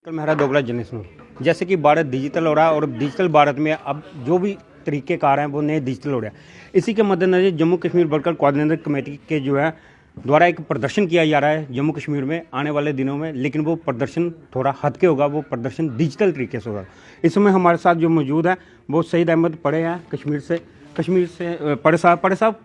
कल मेरा दोगला जर्नलिज्म जैसे कि भारत डिजिटल हो रहा है और डिजिटल भारत में अब जो भी तरीक़ेकार हैं वो नए डिजिटल हो रहे हैं। इसी के मद्देनज़र Jammu Kashmir worker coordinator committee के जो है द्वारा एक प्रदर्शन किया जा रहा है जम्मू कश्मीर में आने वाले दिनों में, लेकिन वो प्रदर्शन थोड़ा हद के होगा, वो प्रदर्शन डिजिटल तरीके से होगा। इस समय हमारे साथ जो मौजूद है वो सईद अहमद पड़े हैं कश्मीर से। पड़े साहब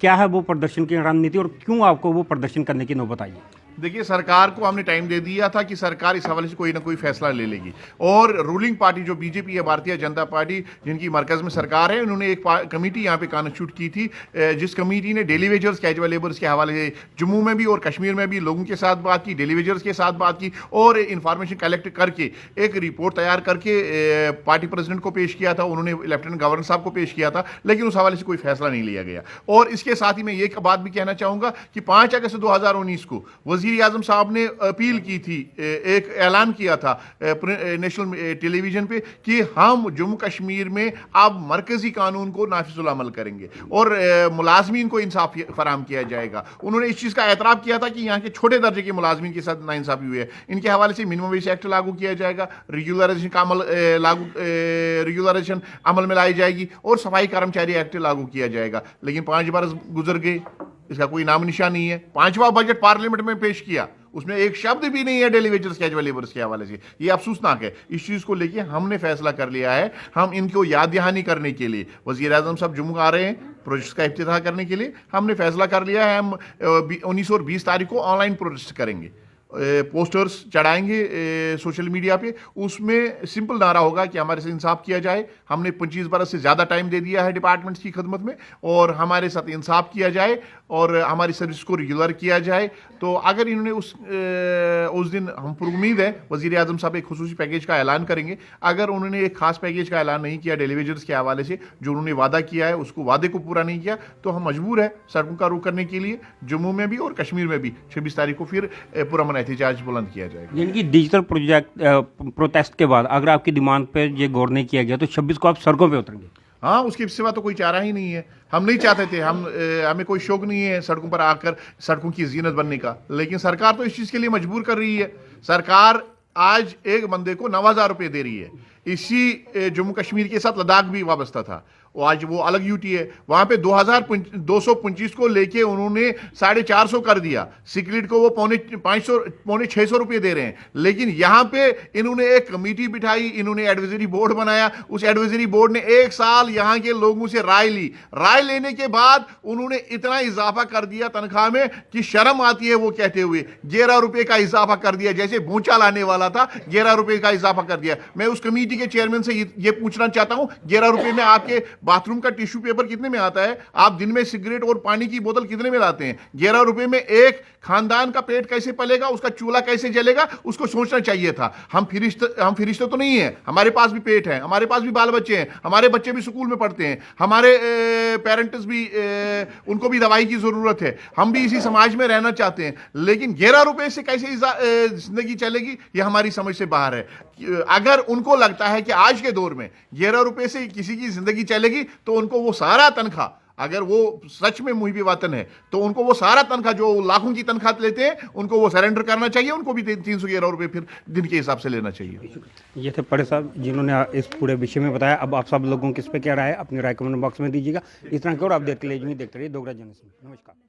क्या है वो प्रदर्शन की रणनीति और क्यों आपको वो प्रदर्शन करने की नौबत आई है? देखिए, सरकार को हमने टाइम दे दिया था कि सरकार इस हवाले से कोई ना कोई फैसला ले लेगी और रूलिंग पार्टी जो बीजेपी है, भारतीय जनता पार्टी, जिनकी मरकज़ में सरकार है, उन्होंने एक कमेटी यहाँ पे कॉन्स्टिट्यूट की थी, जिस कमेटी ने डेली वेजर्स, कैजुअल लेबर्स के हवाले से जम्मू में भी और कश्मीर में भी लोगों के साथ बात की, डेली वेजर्स के साथ बात की और इंफॉर्मेशन कलेक्ट करके एक रिपोर्ट तैयार करके पार्टी प्रेसिडेंट को पेश किया था। उन्होंने लेफ्टिनेंट गवर्नर साहब को पेश किया था, लेकिन उस हवाले से कोई फैसला नहीं लिया गया। और इसके साथ ही मैं ये बात भी कहना चाहूँगा कि 5 अगस्त 2019 को वज़ीर आज़म साहब ने अपील की थी, एक ऐलान किया था नेशनल टेलीविजन पे कि हम जम्मू कश्मीर में अब मरकजी कानून को नाफिजुल अमल करेंगे और मुलाजमीन को इंसाफ फराम किया जाएगा। उन्होंने इस चीज़ का एतराफ़ किया था कि यहाँ के छोटे दर्जे के मुलाजमीन के साथ नाइंसाफ़ी हुई है। इनके हवाले से मिनिमम वेज एक्ट लागू किया जाएगा, रेगुलराइजेशन अमल में लाई जाएगी और सफाई कर्मचारी एक्ट लागू किया जाएगा। लेकिन 5 बरस गुजर गए, इसका कोई नाम निशान नहीं है। 5वां बजट पार्लियामेंट में पेश किया, उसमें एक शब्द भी नहीं है डेली वेजर्स, कैजुअल लेबर्स के हवाले से। ये अफसोसनाक है। इस चीज़ को लेके हमने फैसला कर लिया है, हम इनको याद दहानी करने के लिए वज़ीर आज़म साहब जम्मू आ रहे हैं प्रोजेक्ट्स का इफ्तिताह करने के लिए। हमने फैसला कर लिया है, हम 19 और 20 तारीख को ऑनलाइन प्रोटेस्ट करेंगे, पोस्टर्स चढ़ाएंगे सोशल मीडिया पे। उसमें सिंपल नारा होगा कि हमारे से इंसाफ किया जाए। हमने 25 बरस से ज़्यादा टाइम दे दिया है डिपार्टमेंट्स की खदमत में और हमारे साथ इंसाफ किया जाए और हमारी सर्विस को रेगुलर किया जाए। तो अगर इन्होंने उस दिन, हम पर उम्मीद है वज़ीर आज़म साहब एक खुसूसी पैकेज का ऐलान करेंगे। अगर उन्होंने एक खास पैकेज का ऐलान नहीं किया डेली वेजर्स के हवाले से, जो उन्होंने वादा किया है उसको वादे को पूरा नहीं किया, तो हम मजबूर है सड़कों का रुख करने के लिए जम्मू में भी और कश्मीर में भी 26 तारीख को फिर पुरअमन एहतजाज बुलंद किया जाएगा। यानी कि डिजिटल प्रोटेस्ट के बाद अगर आपकी डिमांड पे ये गौर नहीं किया गया तो 26 को आप सड़कों पे उतरेंगे? हाँ, उसके सिवा तो कोई चारा ही नहीं है। हम नहीं चाहते थे, हमें कोई शौक नहीं है सड़कों पर आकर सड़कों की जीनत बनने का, लेकिन सरकार तो इस चीज़ के लिए मजबूर कर रही है। सरकार आज एक बंदे को 9,000 रुपये दे रही है। इसी जम्मू कश्मीर के साथ लद्दाख भी वाबस्ता था, आज वो अलग यूटी है। वहाँ पे 2,225 को लेके उन्होंने 450 कर दिया, सिक्योरिटी को वो पौने 600 रुपये दे रहे हैं। लेकिन यहाँ पे इन्होंने एक कमेटी बिठाई, इन्होंने एडवाइजरी बोर्ड बनाया। उस एडवाइजरी बोर्ड ने 1 साल यहाँ के लोगों से राय ली। राय लेने के बाद उन्होंने इतना इजाफा कर दिया तनख्वाह में कि शर्म आती है वो कहते हुए। 11 रुपये का इजाफा कर दिया, जैसे भूचा लाने वाला था, 11 रुपये का इजाफा कर दिया। मैं उस कमेटी के चेयरमैन से ये पूछना चाहता हूँ, 11 रुपये में आपके बाथरूम का टिश्यू पेपर कितने में आता है? आप दिन में सिगरेट और पानी की बोतल कितने में लाते हैं? 11 रुपए में एक खानदान का पेट कैसे पलेगा, उसका चूल्हा कैसे जलेगा, उसको सोचना चाहिए था। हम फिरिश्ते तो नहीं है, हमारे पास भी पेट है, हमारे पास भी बाल बच्चे हैं, हमारे बच्चे भी स्कूल में पढ़ते हैं, हमारे पेरेंट्स भी, उनको भी दवाई की जरूरत है। हम भी इसी समाज में रहना चाहते हैं, लेकिन 11 रुपए से कैसे जिंदगी चलेगी, ये हमारी समझ से बाहर है। अगर उनको लगता है कि आज के दौर में 11 रुपए से किसी की जिंदगी चलेगी, तो उनको वो सारा तनख्वाह, अगर वो सच में मुहिब वतन है, तो उनको वो सारा तनख्वाह जो लाखों की तनख्वाह लेते हैं, उनको वो सरेंडर करना चाहिए। उनको भी 311 रुपये फिर दिन के हिसाब से लेना चाहिए। ये थे पड़े साहब जिन्होंने इस पूरे विषय में बताया। अब आप सब लोगों की इस पर क्या राय है, अपनी राय कमेंट बॉक्स में दीजिएगा। इस तरह की और आप देखते रहिए दोगला जर्नलिज्म। नमस्कार।